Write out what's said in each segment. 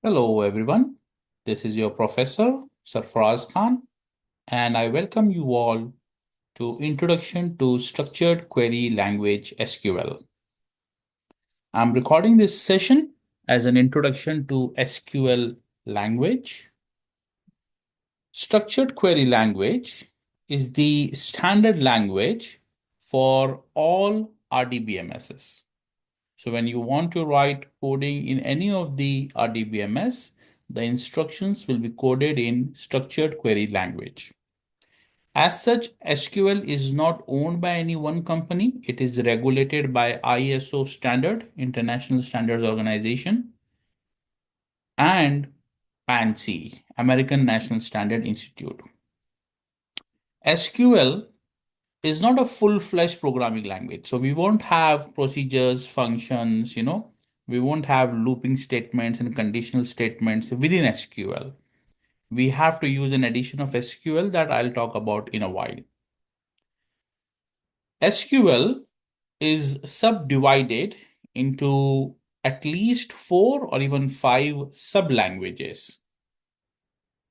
Hello, everyone. This is your professor, Sarfaraz Khan, and I welcome you all to Introduction to Structured Query Language SQL. I'm recording this session as an introduction to SQL language. Structured Query Language is the standard language for all RDBMSs. So when you want to write coding in any of the RDBMS, the instructions will be coded in structured query language. As such, SQL is not owned by any one company. It is regulated by ISO standard, International Standards Organization, and ANSI, American National Standard Institute. SQL is not a full-fledged programming language. So we won't have procedures, functions, we won't have looping statements and conditional statements within SQL. We have to use an addition of SQL that I'll talk about in a while. SQL is subdivided into at least 4 or even 5 sub-languages.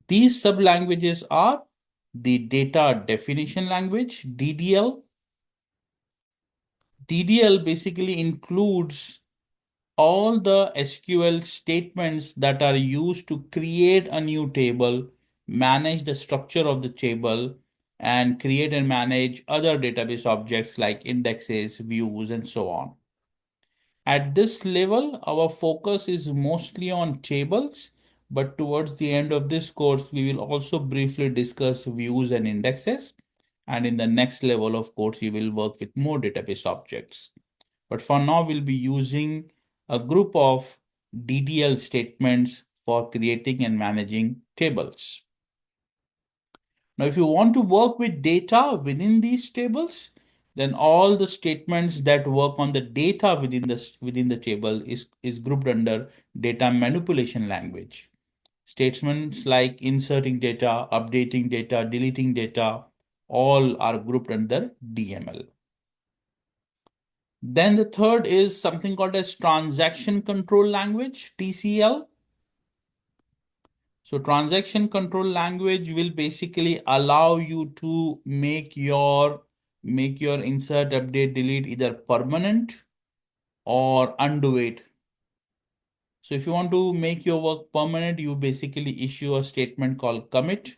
These sub-languages are the data definition language, DDL. DDL basically includes all the SQL statements that are used to create a new table, manage the structure of the table, and create and manage other database objects like indexes, views, and so on. At this level, our focus is mostly on tables, but towards the end of this course, we will also briefly discuss views and indexes. And in the next level of course, we will work with more database objects. But for now, we'll be using a group of DDL statements for creating and managing tables. Now, if you want to work with data within these tables, then all the statements that work on the data within the table is grouped under data manipulation language. Statements like inserting data, updating data, deleting data, all are grouped under DML. Then the third is something called as transaction control language, TCL. So transaction control language will basically allow you to make your insert, update, delete either permanent or undo it. So if you want to make your work permanent, you basically issue a statement called commit.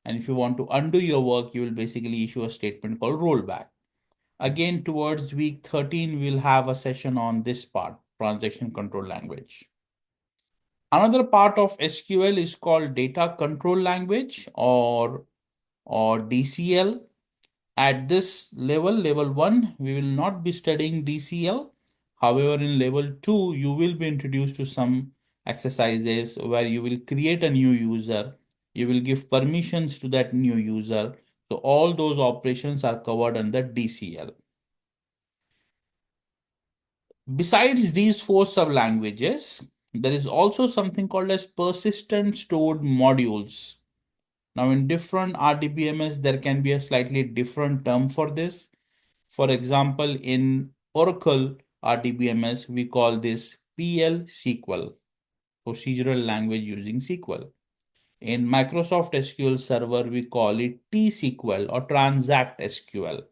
And if you want to undo your work, you will basically issue a statement called rollback. Again, towards week 13, we'll have a session on this part, transaction control language. Another part of SQL is called data control language or DCL. At this level, level 1, we will not be studying DCL. However, in level 2, you will be introduced to some exercises where you will create a new user. You will give permissions to that new user. So all those operations are covered under DCL. Besides these 4 sub-languages, there is also something called as persistent stored modules. Now, in different RDBMS, there can be a slightly different term for this. For example, in Oracle RDBMS, we call this PL SQL, procedural language using SQL. In Microsoft SQL Server, we call it T-SQL or Transact SQL.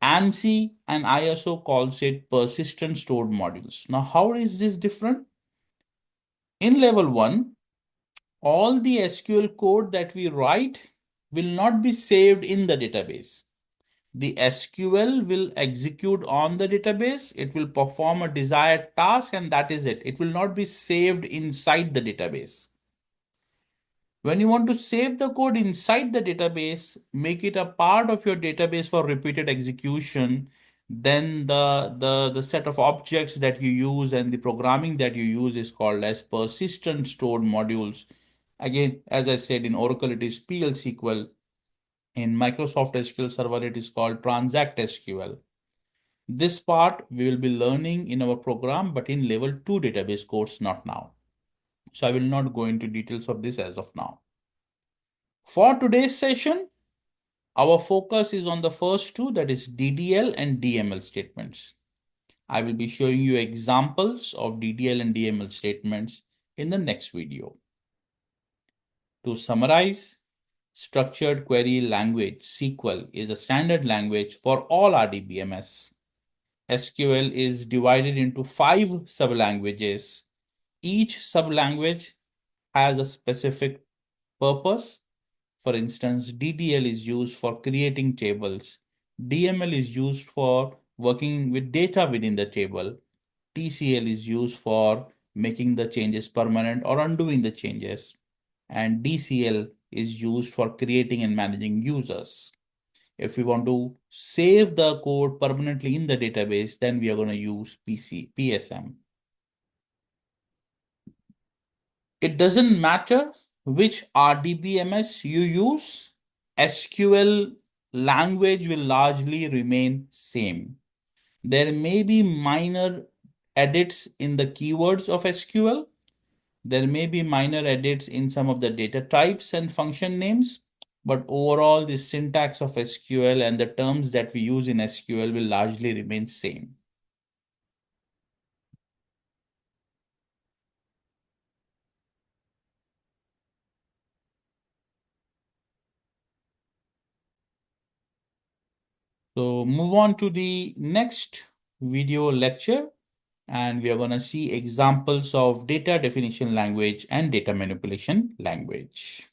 ANSI and ISO calls it persistent stored modules. Now, how is this different? In level 1, all the SQL code that we write will not be saved in the database. The SQL will execute on the database. It will perform a desired task, and that is it. It will not be saved inside the database. When you want to save the code inside the database, make it a part of your database for repeated execution, then the set of objects that you use and the programming that you use is called as persistent stored modules. Again, as I said, in Oracle, it is PL SQL. In Microsoft SQL Server, it is called Transact SQL. This part we will be learning in our program, but in level 2 database course, not now. So I will not go into details of this as of now. For today's session, our focus is on the first two, that is DDL and DML statements. I will be showing you examples of DDL and DML statements in the next video. To summarize, structured query language (SQL) is a standard language for all RDBMS. SQL is divided into 5 sublanguages. Each sublanguage has a specific purpose. For instance, DDL is used for creating tables. DML is used for working with data within the table. TCL is used for making the changes permanent or undoing the changes. And DCL is used for creating and managing users. If we want to save the code permanently in the database, then we are going to use PSM. It doesn't matter which RDBMS you use, SQL language will largely remain same. There may be minor edits in the keywords of SQL. There may be minor edits in some of the data types and function names, but overall the syntax of SQL and the terms that we use in SQL will largely remain same. So move on to the next video lecture, and we are going to see examples of data definition language and data manipulation language.